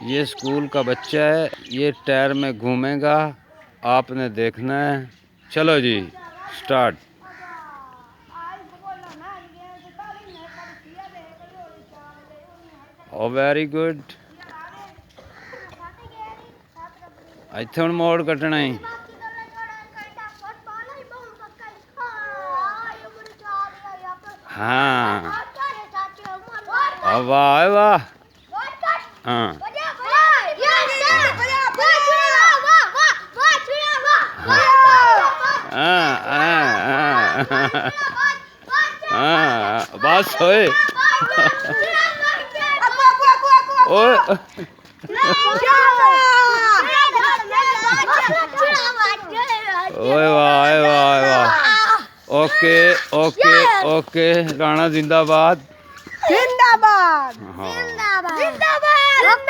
یہ school کا بچہ ہے، یہ ٹائر میں گھومے گا، آپ نے دیکھنا ہے۔ چلو جی سٹارٹ۔ او ویری گڈ۔ ਇੱਥੇ ਹੁਣ ਮੋੜ ਕੱਟਣਾ ਹੈ। ਹਾਂ ਵਾਹ ਵਾਹ। ਹਾਂ ਹਾਂ ਬਸ ਹੋਏ। ਓਏ ਓਏ ਵਾਹ ਵਾਹ ਵਾਹ। ਓਕੇ ਓਕੇ ਓਕੇ ਰਾਣਾ ਜ਼ਿੰਦਾਬਾਦ। ਜ਼ਿੰਦਾਬਾਦ ਹਾਂ ਜ਼ਿੰਦਾਬਾਦ ਜ਼ਿੰਦਾਬਾਦ।